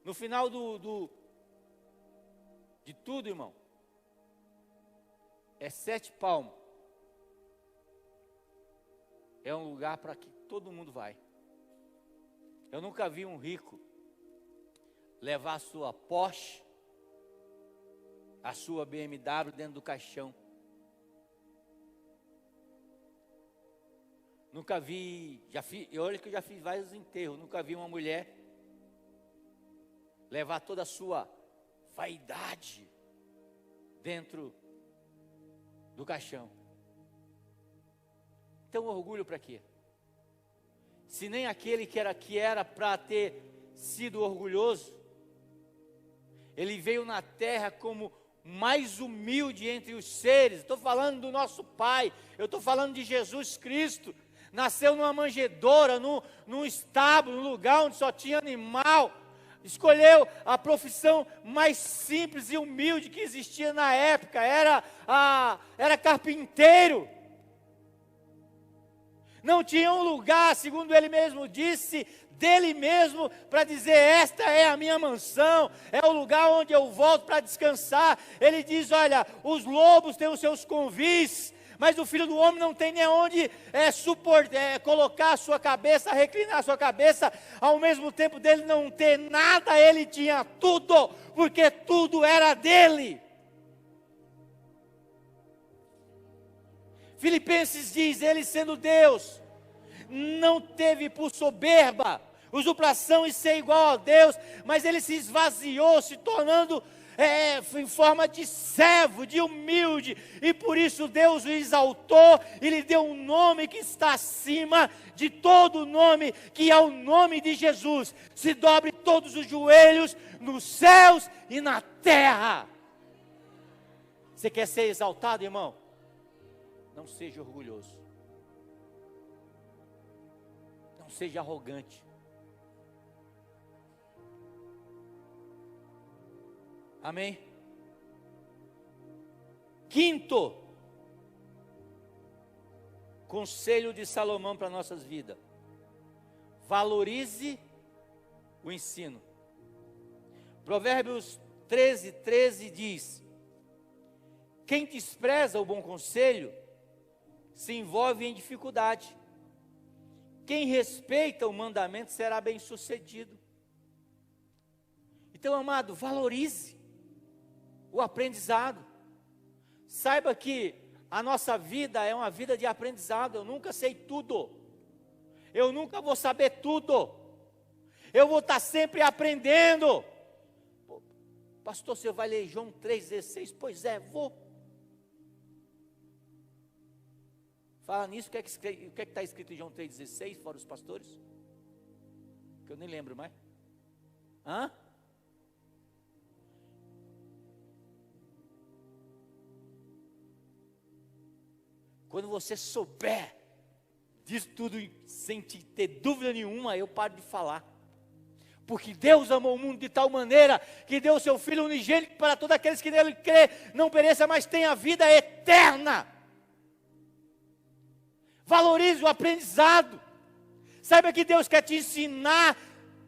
No final de tudo, irmão, é 7 palmos. É um lugar para que todo mundo vai. Eu nunca vi um rico levar a sua Porsche, a sua BMW dentro do caixão. Nunca vi, olha que eu já fiz vários enterros, nunca vi uma mulher levar toda a sua vaidade dentro do caixão. Então orgulho para quê? Se nem aquele que era para ter sido orgulhoso, ele veio na terra como mais humilde entre os seres. Estou falando do nosso Pai, eu estou falando de Jesus Cristo. Nasceu numa manjedoura, num estábulo, num lugar onde só tinha animal. Escolheu a profissão mais simples e humilde que existia na época, era carpinteiro. Não tinha um lugar, segundo ele mesmo disse, dele mesmo, para dizer: esta é a minha mansão, é o lugar onde eu volto para descansar. Ele diz: olha, os lobos têm os seus convis, mas o Filho do Homem não tem nem onde colocar a sua cabeça, reclinar a sua cabeça. Ao mesmo tempo dele não ter nada, ele tinha tudo, porque tudo era dele. Filipenses diz: ele sendo Deus, não teve por soberba, usurpação e ser igual a Deus, mas ele se esvaziou, se tornando em forma de servo, de humilde, e por isso Deus o exaltou e lhe deu um nome que está acima de todo nome, que é o nome de Jesus. Se dobre todos os joelhos nos céus e na terra. Você quer ser exaltado, irmão? Não seja orgulhoso, não seja arrogante. Amém? Quinto conselho de Salomão para nossas vidas: valorize o ensino. Provérbios 13 diz: quem despreza o bom conselho se envolve em dificuldade. Quem respeita o mandamento será bem-sucedido. Então, amado, valorize o aprendizado. Saiba que a nossa vida é uma vida de aprendizado. Eu nunca sei tudo. Eu nunca vou saber tudo. Eu vou estar sempre aprendendo. Pastor, você vai ler João 3,16? Pois é, vou. Fala nisso, o que é que está escrito em João 3,16, fora os pastores? Que eu nem lembro mais. Hã? Quando você souber disso tudo sem ter dúvida nenhuma, eu paro de falar. Porque Deus amou o mundo de tal maneira que deu o seu Filho unigênito para todos aqueles que nele crê, não pereça, mas tenha vida eterna. Valorize o aprendizado. Saiba que Deus quer te ensinar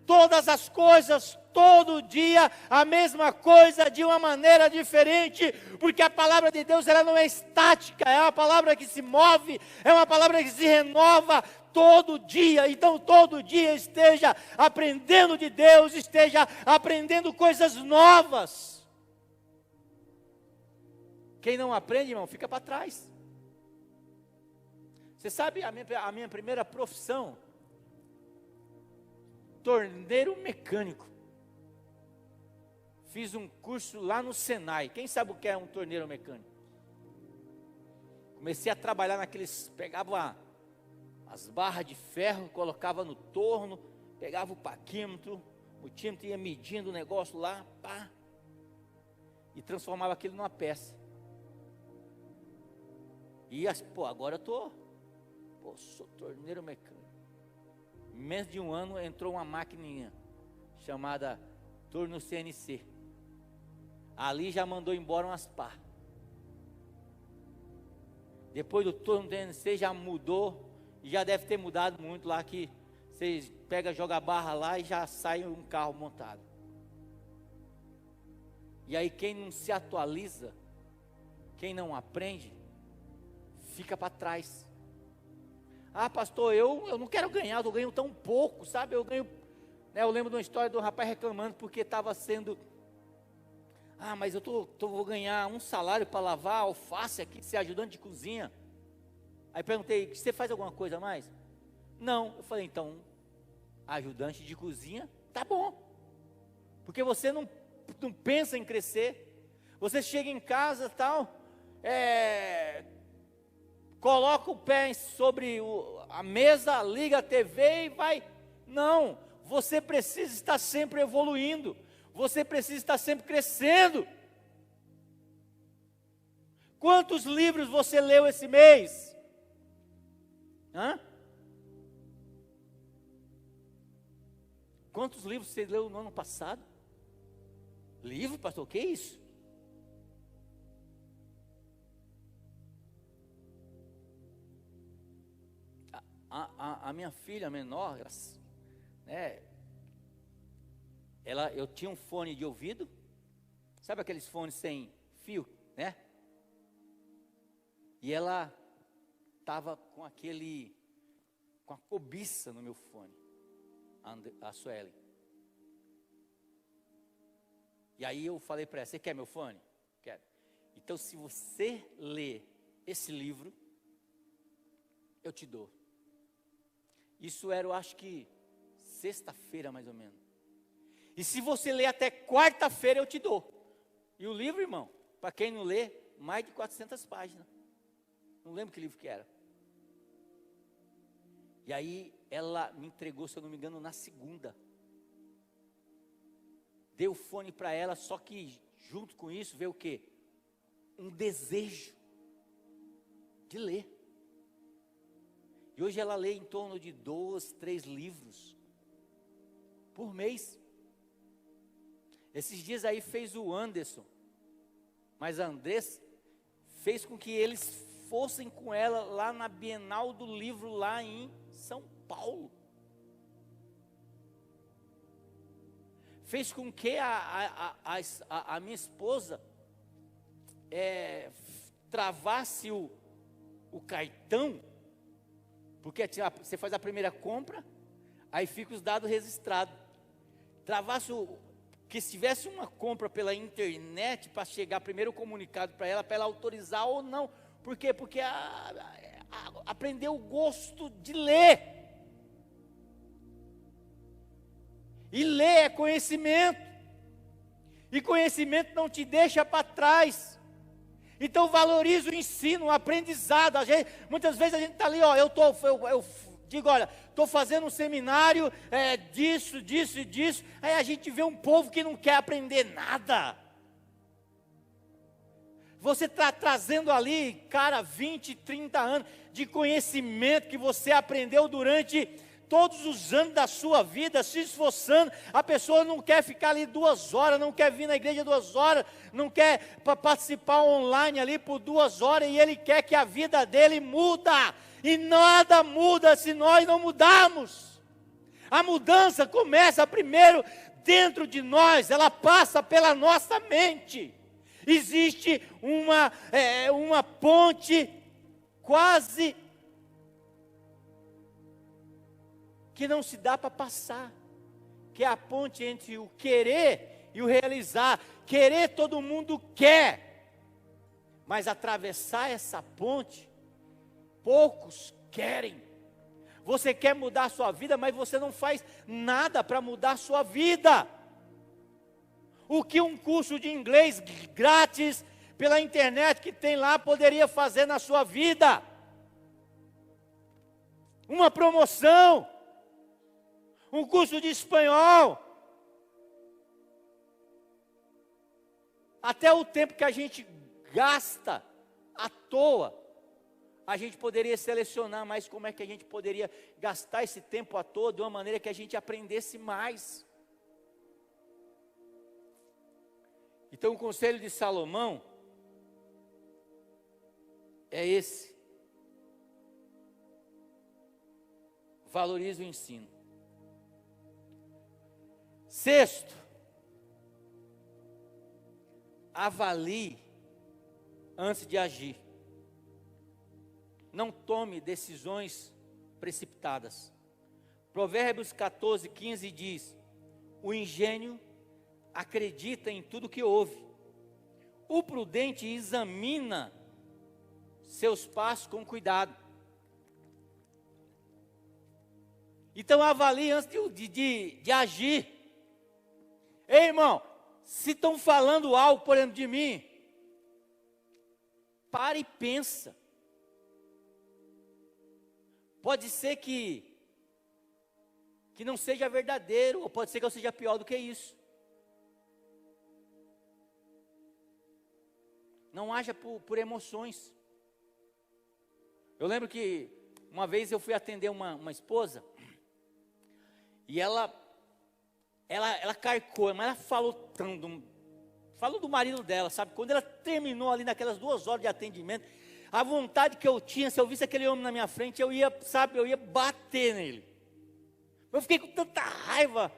todas as coisas, todo dia, a mesma coisa, de uma maneira diferente, porque a palavra de Deus, ela não é estática, é uma palavra que se move, é uma palavra que se renova todo dia. Então todo dia esteja aprendendo de Deus, esteja aprendendo coisas novas. Quem não aprende, irmão, fica para trás. Você sabe a minha primeira profissão? Torneiro mecânico. Fiz um curso lá no Senai. Quem sabe o que é um torneiro mecânico? Comecei a trabalhar naqueles, pegava as barras de ferro, colocava no torno, pegava o paquímetro, o multímetro ia medindo o negócio lá, pá, e transformava aquilo numa peça. E agora eu sou torneiro mecânico. Em menos de um ano entrou uma maquininha chamada torno CNC. Ali já mandou embora umas pá. Depois do torno CNC já mudou E já deve ter mudado muito lá, que vocês pegam, joga a barra lá e já sai um carro montado. E aí quem não se atualiza, quem não aprende, fica para trás. Ah, pastor, eu não quero ganhar, eu ganho tão pouco, sabe? Eu ganho, né, eu lembro de uma história de um rapaz reclamando porque estava sendo... Ah, mas eu vou ganhar um salário para lavar alface aqui, ser ajudante de cozinha. Aí perguntei, você faz alguma coisa a mais? Não. Eu falei, então, ajudante de cozinha, tá bom. Porque você não pensa em crescer. Você chega em casa e tal, coloca o pé sobre a mesa, liga a TV e vai. Não, você precisa estar sempre evoluindo. Você precisa estar sempre crescendo. Quantos livros você leu esse mês? Hã? Quantos livros você leu no ano passado? Livro, pastor, o que é isso? A minha filha menor, né, eu tinha um fone de ouvido, sabe aqueles fones sem fio, né? E ela estava com a cobiça no meu fone, a Suelen. E aí eu falei para ela, você quer meu fone? Quero. Então se você ler esse livro, eu te dou. Isso era, eu acho que, sexta-feira mais ou menos. E se você ler até quarta-feira, eu te dou. E o livro, irmão, para quem não lê, mais de 400 páginas. Não lembro que livro que era. E aí ela me entregou, se eu não me engano, na segunda. Dei o fone para ela, só que junto com isso veio o quê? Um desejo de ler. E hoje ela lê em torno de 2, 3 livros por mês. Esses dias aí fez o Anderson, mas a Andressa fez com que eles fossem com ela lá na Bienal do Livro, lá em São Paulo. Fez com que a minha esposa travasse o cartão, porque você faz a primeira compra, aí fica os dados registrados. Travasse que se tivesse uma compra pela internet, para chegar primeiro o comunicado para ela autorizar ou não. Por quê? Porque aprendeu o gosto de ler. E ler é conhecimento. E conhecimento não te deixa para trás. Então valorize o ensino, o aprendizado. Muitas vezes a gente está ali, ó, eu digo, olha, estou fazendo um seminário disso e disso. Aí a gente vê um povo que não quer aprender nada. Você está trazendo ali, cara, 20, 30 anos de conhecimento que você aprendeu durante todos os anos da sua vida, se esforçando. A pessoa não quer ficar ali 2 horas, não quer vir na igreja 2 horas, não quer participar online ali por 2 horas, e ele quer que a vida dele muda. E nada muda se nós não mudarmos. A mudança começa primeiro dentro de nós, ela passa pela nossa mente. Existe uma ponte quase que não se dá para passar, que é a ponte entre o querer e o realizar. Querer todo mundo quer, mas atravessar essa ponte, poucos querem. Você quer mudar a sua vida, mas você não faz nada para mudar a sua vida. O que um curso de inglês grátis pela internet que tem lá poderia fazer na sua vida? Uma promoção, um curso de espanhol. Até o tempo que a gente gasta à toa, a gente poderia selecionar mais como é que a gente poderia gastar esse tempo à toa de uma maneira que a gente aprendesse mais. Então o conselho de Salomão é esse. Valorize o ensino. Sexto, avalie antes de agir. Não tome decisões precipitadas. Provérbios 14, 15 diz: o ingênuo acredita em tudo que ouve. O prudente examina seus passos com cuidado. Então avalie antes de agir. Ei, irmão, se estão falando algo, por exemplo, de mim, para e pensa. Pode ser que não seja verdadeiro, ou pode ser que eu seja pior do que isso. Não haja por emoções. Eu lembro que uma vez eu fui atender uma esposa, e ela carcou, mas ela falou tanto, falou do marido dela, sabe? Quando ela terminou ali naquelas 2 horas de atendimento, a vontade que eu tinha, se eu visse aquele homem na minha frente, eu ia bater nele. Eu fiquei com tanta raiva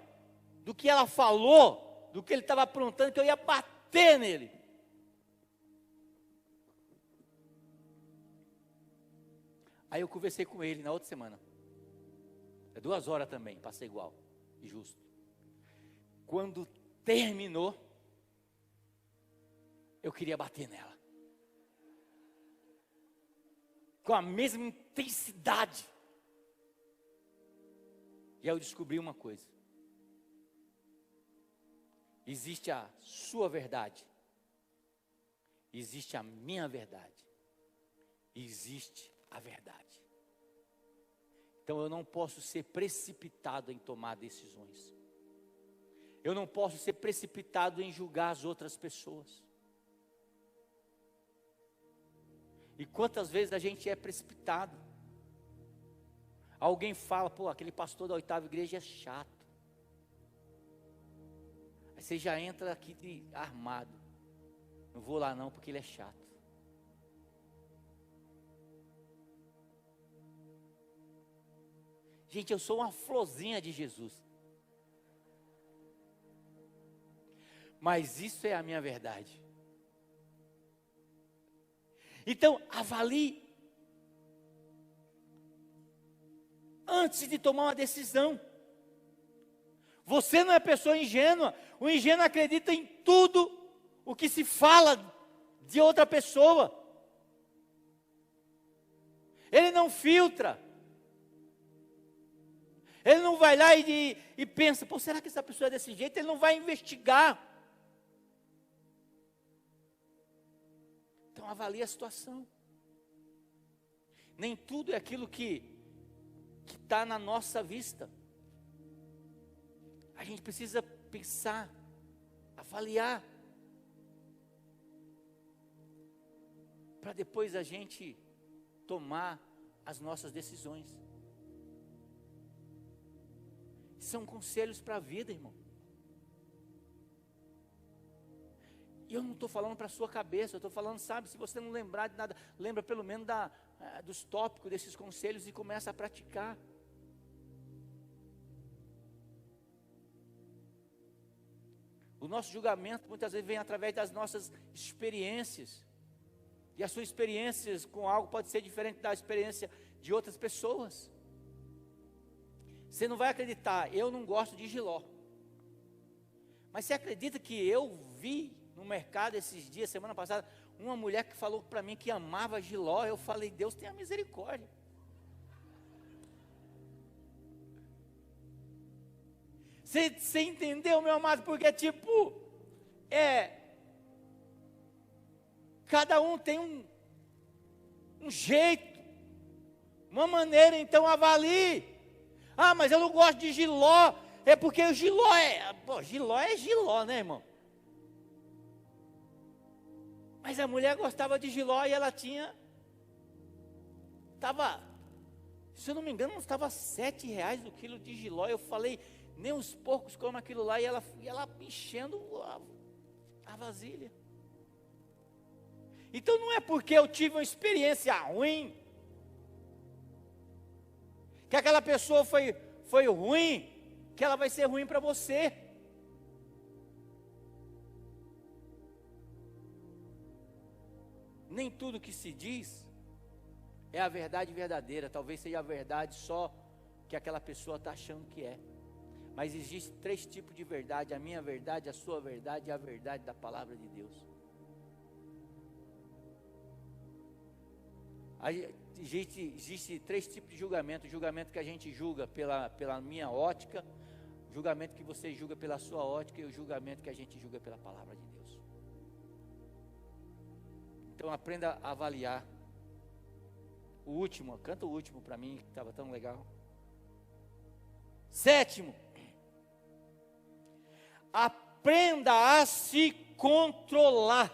do que ela falou, do que ele estava aprontando, que eu ia bater nele. Aí eu conversei com ele na outra semana. 2 horas também, passei igual, justo. Quando terminou, eu queria bater nela. Com a mesma intensidade. E aí eu descobri uma coisa. Existe a sua verdade. Existe a minha verdade. Existe a verdade. Então eu não posso ser precipitado em tomar decisões. Eu não posso ser precipitado em julgar as outras pessoas. E quantas vezes a gente é precipitado? Alguém fala, pô, aquele pastor da 8ª igreja é chato. Aí você já entra aqui armado. Não vou lá não, porque ele é chato. Gente, eu sou uma florzinha de Jesus. Mas isso é a minha verdade. Então, avalie antes de tomar uma decisão. Você não é pessoa ingênua. O ingênuo acredita em tudo o que se fala de outra pessoa. Ele não filtra. Ele não vai lá e pensa, pô, será que essa pessoa é desse jeito? Ele não vai investigar. Então avalie a situação. Nem tudo é aquilo que está na nossa vista. A gente precisa pensar, avaliar, para depois a gente tomar as nossas decisões. São conselhos para a vida, irmão. E eu não estou falando para a sua cabeça, eu estou falando, sabe, se você não lembrar de nada, lembra pelo menos dos tópicos desses conselhos e começa a praticar. O nosso julgamento muitas vezes vem através das nossas experiências. E as suas experiências com algo pode ser diferente da experiência de outras pessoas. Você não vai acreditar, eu não gosto de jiló. Mas você acredita que eu vi no mercado esses dias, semana passada, uma mulher que falou para mim que amava jiló. Eu falei, Deus tenha misericórdia. Você entendeu, meu amado? Porque cada um tem um jeito, uma maneira, então avalie. Ah, mas eu não gosto de jiló. É porque o jiló jiló é jiló, né, irmão? Mas a mulher gostava de jiló e ela se eu não me engano, estava R$7 o quilo de jiló. Eu falei, nem os porcos comem aquilo lá. E ela enchendo a vasilha. Então não é porque eu tive uma experiência ruim que aquela pessoa foi ruim, que ela vai ser ruim para você. Nem tudo que se diz é a verdade verdadeira, talvez seja a verdade só que aquela pessoa está achando que é. Mas existem 3 tipos de verdade: a minha verdade, a sua verdade e a verdade da palavra de Deus. Existe 3 tipos de julgamento: o julgamento que a gente julga pela minha ótica, o julgamento que você julga pela sua ótica e o julgamento que a gente julga pela palavra de Deus. Então aprenda a avaliar. O último, canta o último para mim, que estava tão legal. 7, aprenda a se controlar.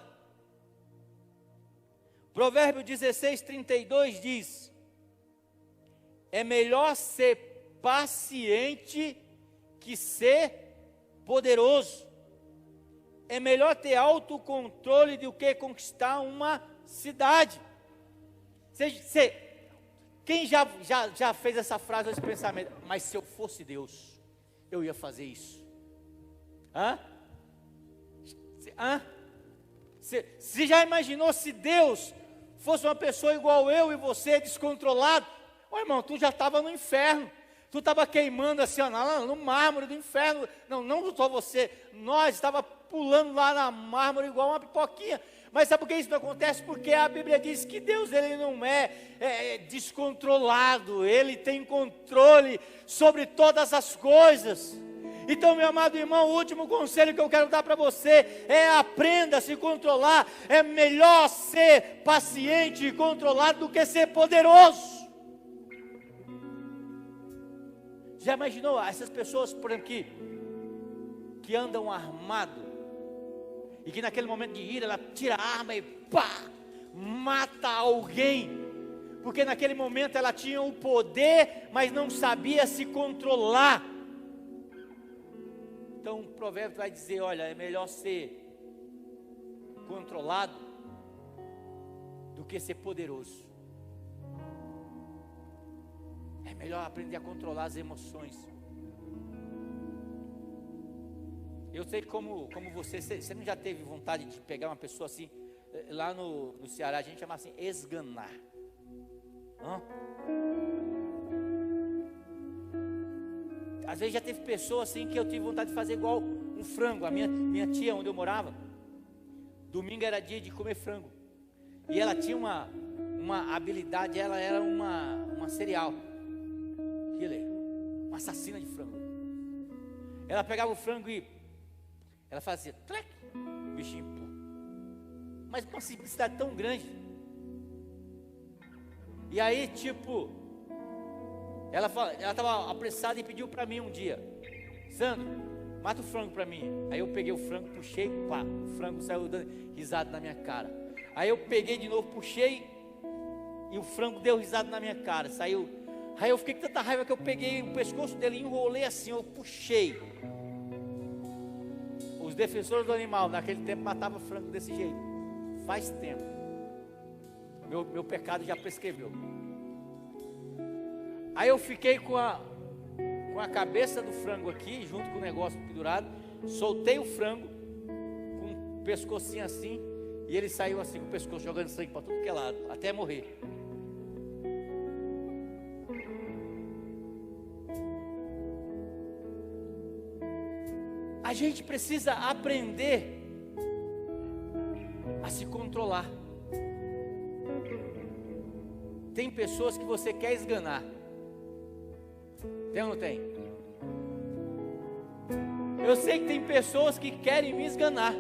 Provérbio 16:32 diz: é melhor ser paciente que ser poderoso. É melhor ter autocontrole do que conquistar uma cidade. Quem já fez essa frase, esse pensamento? Mas se eu fosse Deus, eu ia fazer isso. Você já imaginou se Deus fosse uma pessoa igual eu e você, descontrolado? Ô irmão, tu já estava no inferno. Tu estava queimando assim, no mármore do inferno. Não só você, nós estava pulando lá na mármore igual uma pipoquinha. Mas sabe por que isso não acontece? Porque a Bíblia diz que Deus, ele não é descontrolado. Ele tem controle sobre todas as coisas. Então, meu amado irmão, o último conselho que eu quero dar para você é: aprenda a se controlar. É melhor ser paciente e controlado do que ser poderoso. Já imaginou essas pessoas, por exemplo, que andam armado, e que naquele momento de ira ela tira a arma e pá, mata alguém, porque naquele momento ela tinha o poder, mas não sabia se controlar. Então o provérbio vai dizer: olha, é melhor ser controlado do que ser poderoso. É melhor aprender a controlar as emoções. Eu sei como você não já teve vontade de pegar uma pessoa assim? Lá no Ceará a gente chama assim, esganar. Às vezes já teve pessoa assim que eu tive vontade de fazer igual um frango. A minha tia, onde eu morava, domingo era dia de comer frango. E ela tinha uma habilidade, ela era uma serial killer, uma assassina de frango. Ela pegava o frango e ela fazia tlec, o bichinho, pô. Mas com uma simplicidade tão grande. E aí, tipo, ela estava apressada e pediu para mim um dia: Sandro, mata o frango para mim. Aí eu peguei o frango, puxei, pá, o frango saiu dando risada na minha cara. Aí eu peguei de novo, puxei, e o frango deu risada na minha cara, saiu. Aí eu fiquei com tanta raiva que eu peguei o pescoço dele e enrolei assim, eu puxei. Os defensores do animal naquele tempo matavam frango desse jeito. Faz tempo. Meu pecado já prescreveu. Aí eu fiquei com a cabeça do frango aqui, junto com o negócio pendurado. Soltei o frango com o pescocinho assim, e ele saiu assim com o pescoço jogando sangue para tudo que é lado, até morrer. A gente precisa aprender a se controlar. Tem pessoas que você quer esganar. Tem ou não tem? Eu sei que tem pessoas que querem me esganar.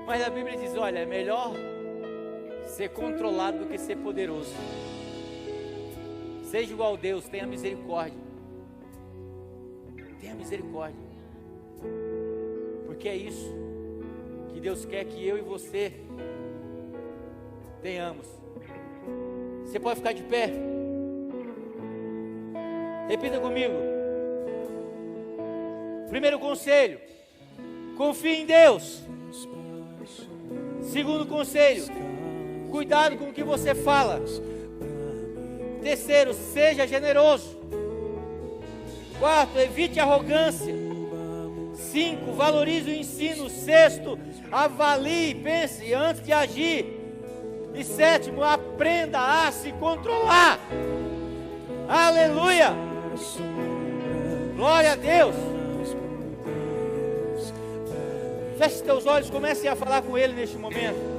Mas a Bíblia diz: olha, é melhor ser controlado do que ser poderoso. Seja igual a Deus, tenha misericórdia. Tenha misericórdia. Porque é isso que Deus quer que eu e você tenhamos. Você pode ficar de pé? Repita comigo. Primeiro conselho: confie em Deus. Segundo conselho: cuidado com o que você fala. Terceiro, seja generoso. Quarto, evite arrogância. 5, valorize o ensino. 6, avalie, pense antes de agir. E 7, aprenda a se controlar. Aleluia! Glória a Deus! Feche teus olhos, comece a falar com Ele neste momento.